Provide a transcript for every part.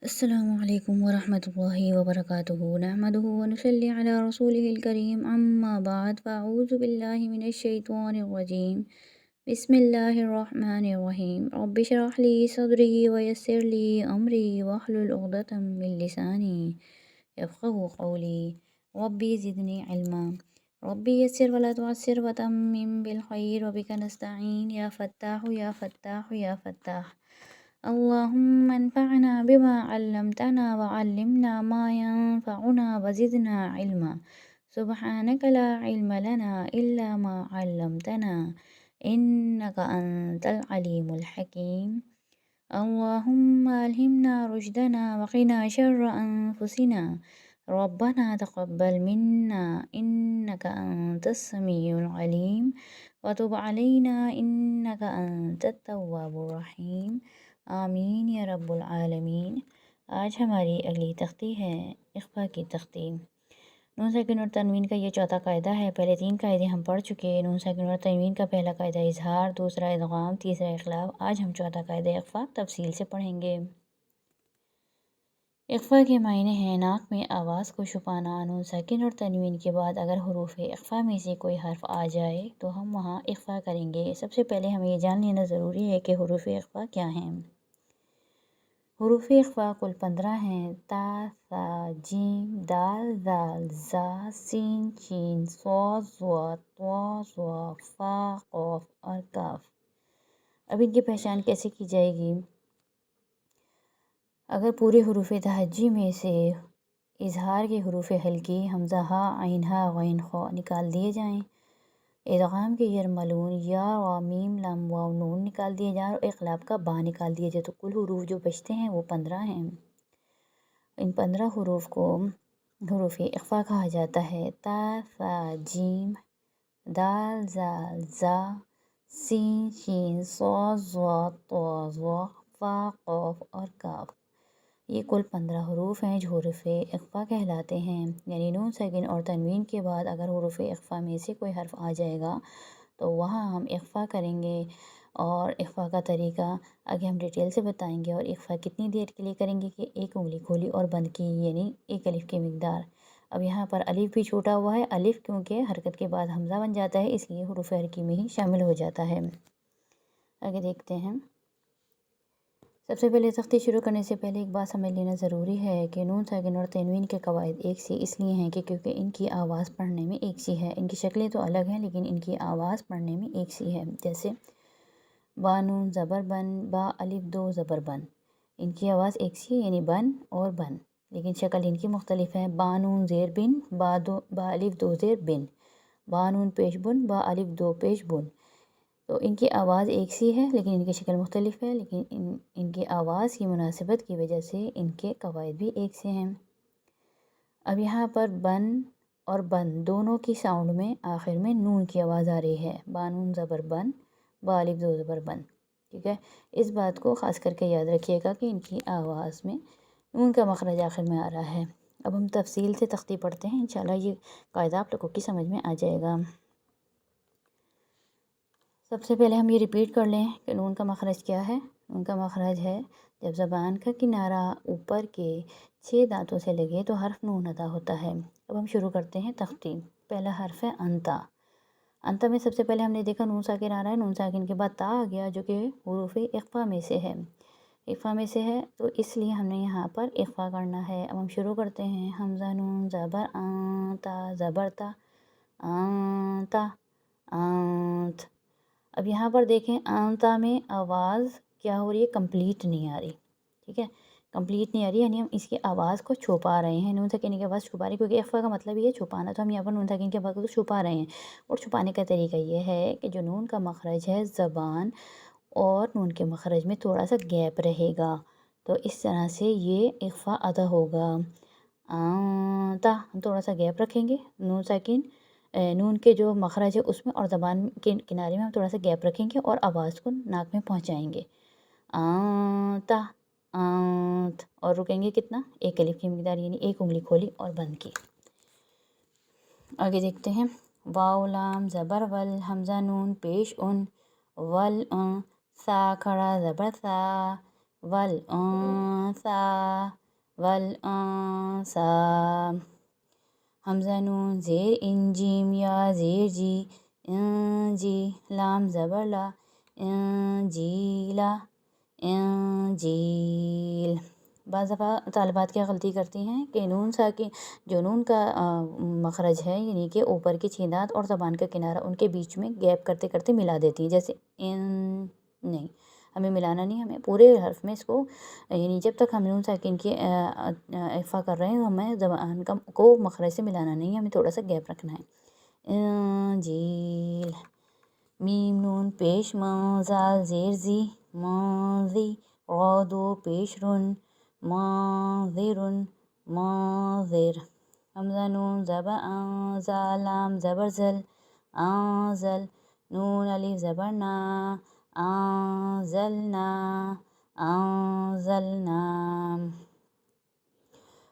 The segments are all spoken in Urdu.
السلام عليكم ورحمة الله وبركاته نحمده ونصلي على رسوله الكريم أما بعد فأعوذ بالله من الشيطان الرجيم بسم الله الرحمن الرحيم رب اشرح لي صدري ويسر لي أمري واحلل عقدة من لساني يفقهوا قولي ربي زدني علما ربي يسر ولا تعسر وتمم بالخير وبك نستعين يا فتاح يا فتاح يا فتاح اللهم انفعنا بما علمتنا وعلمنا ما ينفعنا وزدنا علما سبحانك لا علم لنا إلا ما علمتنا إنك أنت العليم الحكيم اللهم ألهمنا رشدنا وقنا شر أنفسنا ربنا تقبل منا إنك أنت السميع العليم وتب علينا إنك أنت التواب الرحيم آمین یا رب العالمین۔ آج ہماری اگلی تختی ہے اخفا کی تختی۔ نون ساکن اور تنوین کا یہ چوتھا قاعدہ ہے۔ پہلے تین قاعدے ہم پڑھ چکے ہیں۔ نون ساکن اور تنوین کا پہلا قاعدہ اظہار، دوسرا ادغام، تیسرا اخلاف۔ آج ہم چوتھا قاعدہ اخفا تفصیل سے پڑھیں گے۔ اخفا کے معنی ہیں ناک میں آواز کو چھپانا۔ نون ساکن اور تنوین کے بعد اگر حروف اخفا میں سے کوئی حرف آ جائے تو ہم وہاں اخفا کریں گے۔ سب سے پہلے ہمیں یہ جان لینا ضروری ہے کہ حروف اخفا کیا ہیں۔ حروف اخفا کل 15 ہیں۔ تا، ثا، جیم، دال، ذال، زا، سین، شین، صاد، ضاد، طا، ظا، فا، قاف اور کاف۔ اب ان کی پہچان کیسے کی جائے گی؟ اگر پورے حروف تہجی میں سے اظہار کے حروف ہلکی حمزہ ہا، عین ہا، غین خا نکال دیے جائیں، ادغام کے یرملون یا را میم لام واو نون نکال دیے جائیں اور اقلاب کا با نکال دیے جائے تو کل حروف جو بچتے ہیں وہ 15 ہیں۔ ان 15 حروف کو حروف اخفا کہا جاتا ہے۔ تا، ثا، جیم، دال، ذال، زا، سین، شین، صاد، ضاد، طا، ظا، فا، قاف اور کاف۔ یہ کل 15 حروف ہیں جو حروف اخفا کہلاتے ہیں۔ یعنی نون ساکن اور تنوین کے بعد اگر حروف اخفا میں سے کوئی حرف آ جائے گا تو وہاں ہم اخفا کریں گے، اور اخفا کا طریقہ آگے ہم ڈیٹیل سے بتائیں گے۔ اور اخفا کتنی دیر کے لیے کریں گے کہ ایک انگلی کھولی اور بند کی، یعنی ایک الف کی مقدار۔ اب یہاں پر الف بھی چھوٹا ہوا ہے، الف کیونکہ حرکت کے بعد حمزہ بن جاتا ہے اس لیے حروف حرکی میں ہی شامل ہو جاتا ہے۔ آگے دیکھتے ہیں۔ سب سے پہلے تختی شروع کرنے سے پہلے ایک بات سمجھ لینا ضروری ہے کہ نون ساکن اور تنوین کے قواعد ایک سی اس لیے ہیں کہ کیونکہ ان کی آواز پڑھنے میں ایک سی ہے۔ ان کی شکلیں تو الگ ہیں لیکن ان کی آواز پڑھنے میں ایک سی ہے۔ جیسے با نون زبر بن، با الف دو زبر بن، ان کی آواز ایک سی ہے یعنی بن اور بن، لیکن شکل ان کی مختلف ہے۔ با نون زیر بن، با الف دو زیر بن، با نون پیش بن، با الف دو پیش بن، تو ان کی آواز ایک سی ہے لیکن ان کی شکل مختلف ہے، لیکن ان کی آواز کی مناسبت کی وجہ سے ان کے قواعد بھی ایک سے ہیں۔ اب یہاں پر بن اور بن دونوں کی ساؤنڈ میں آخر میں نون کی آواز آ رہی ہے۔ با نون زبر بن، با الف دو زبر بن، ٹھیک ہے۔ اس بات کو خاص کر کے یاد رکھیے گا کہ ان کی آواز میں نون کا مخرج آخر میں آ رہا ہے۔ اب ہم تفصیل سے تختی پڑھتے ہیں، انشاءاللہ یہ قاعدہ آپ لوگوں کی سمجھ میں آ جائے گا۔ سب سے پہلے ہم یہ ریپیٹ کر لیں کہ نون کا مخرج کیا ہے۔ نون کا مخرج ہے جب زبان کا کنارہ اوپر کے 6 دانتوں سے لگے تو حرف نون ادا ہوتا ہے۔ اب ہم شروع کرتے ہیں تختی۔ پہلا حرف ہے انتا۔ انتا میں سب سے پہلے ہم نے دیکھا نون ساکن آ رہا ہے، نون ساکن کے بعد تا آ گیا جو کہ حروف اخفا میں سے ہے۔ اخفا میں سے ہے تو اس لیے ہم نے یہاں پر اخفا کرنا ہے۔ اب ہم شروع کرتے ہیں۔ حمزہ نون زبر انتا، زبر تا، انتا، انت۔ اب یہاں پر دیکھیں انتا میں آواز کیا ہو رہی ہے، کمپلیٹ نہیں آ رہی، ٹھیک ہے، کمپلیٹ نہیں آ رہی، یعنی ہم اس کی آواز کو چھپا رہے ہیں۔ نون ساکن کی آواز چھپا رہے ہیں کیونکہ اخفا کا مطلب یہ ہے چھپانا، تو ہم یہاں پر نون ساکن کی آواز کو چھپا رہے ہیں۔ اور چھپانے کا طریقہ یہ ہے کہ جو نون کا مخرج ہے زبان اور نون کے مخرج میں تھوڑا سا گیپ رہے گا، تو اس طرح سے یہ اخفا ادا ہوگا۔ انتا ہم تھوڑا سا گیپ رکھیں گے، نون ساکن نون کے جو مخرج ہے اس میں اور زبان کے کنارے میں ہم تھوڑا سا گیپ رکھیں گے اور آواز کو ناک میں پہنچائیں گے۔ انتا، انت، اور رکیں گے کتنا، ایک الف کی مقدار، یعنی ایک انگلی کھولی اور بند کی۔ آگے دیکھتے ہیں۔ واو لام زبر ول، حمزہ نون پیش ان، ول ان، سا کھڑا زبر سا، والأنثى والأنثى. حمزہ نون زیر ان جیم یا زیر جی جی لام زبر لا انجیلا انجیل. بعض دفعہ طالبات کیا غلطی کرتی ہیں کہ نون ساکن جو نون کا مخرج ہے یعنی کہ اوپر کے چھ دانت اور زبان کا کنارہ ان کے بیچ میں گیپ کرتے کرتے ملا دیتی ہیں، جیسے ان. نہیں، ہمیں ملانا نہیں، ہمیں پورے حرف میں اس کو یعنی جب تک ہم نون ساکن کی اخفا کر رہے ہیں ہمیں زبان کو مخرج سے ملانا نہیں ہے، ہمیں تھوڑا سا گیپ رکھنا ہے. انجیل. میم نون پیش زال زیر زی ماضی غادو پیش رن ماضر ماضر. حمزہ نون زبر زالام زبر زل آنزل نون الف زبر نا آنزلنا آنزلنا.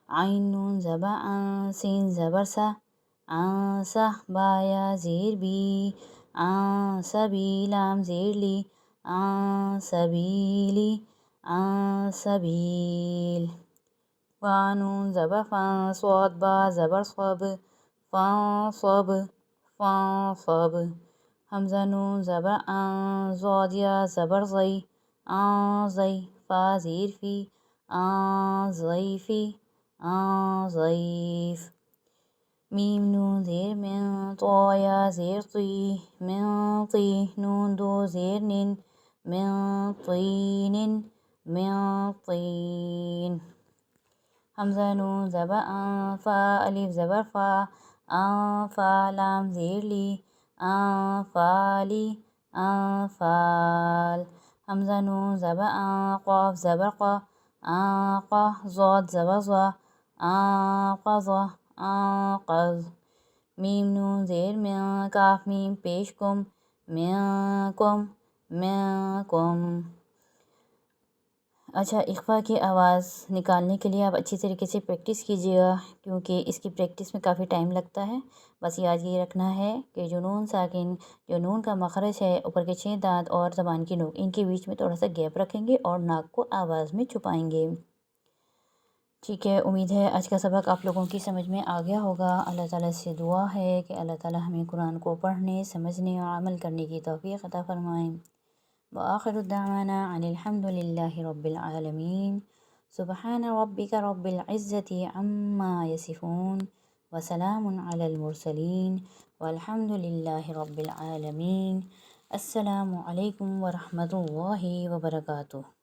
عین نون زبر سین زبر سا آنسا بایا زیر بی آنسبی لام زیر لی آنسبیلی آنسبیل. فانون زبر فان صاد با زبر صب فانصب فانصب. حمزہ نون زبر زاد یا زبر زی آنزی فا زیر فی آنزیفی آنزیف. میم نون زیر من طا یا زیر طی من طی نون دو زیر نن من طین من طین. حمزہ نون زبر فا الف زبر فا فا لام زیر لی فالی فال. حمزہ نون زبر قاف زبر قا قا ضاد زبر ضا قض قض. میم نون زیر من کاف میم پیش کم منکم منکم. اچھا، اخفا کی آواز نکالنے کے لیے آپ اچھی طریقے سے پریکٹس کیجیے گا کیونکہ اس کی پریکٹس میں کافی ٹائم لگتا ہے. بس یاد یہ رکھنا ہے کہ جو نون ساکن جو نون کا مخرج ہے اوپر کے چھ دانت اور زبان کی نوک ان کے بیچ میں تھوڑا سا گیپ رکھیں گے اور ناک کو آواز میں چھپائیں گے. ٹھیک ہے، امید ہے آج کا سبق آپ لوگوں کی سمجھ میں آ گیا ہوگا. اللہ تعالیٰ سے دعا ہے کہ اللہ تعالیٰ ہمیں قرآن کو پڑھنے سمجھنے اور عمل کرنے کی توفیق عطا فرمائیں. وآخر دعوانا عن الحمد لله رب العالمين. سبحان ربك رب العزة عما يصفون وسلام على المرسلين والحمد لله رب العالمين. السلام علیکم ورحمۃ اللہ وبرکاتہ.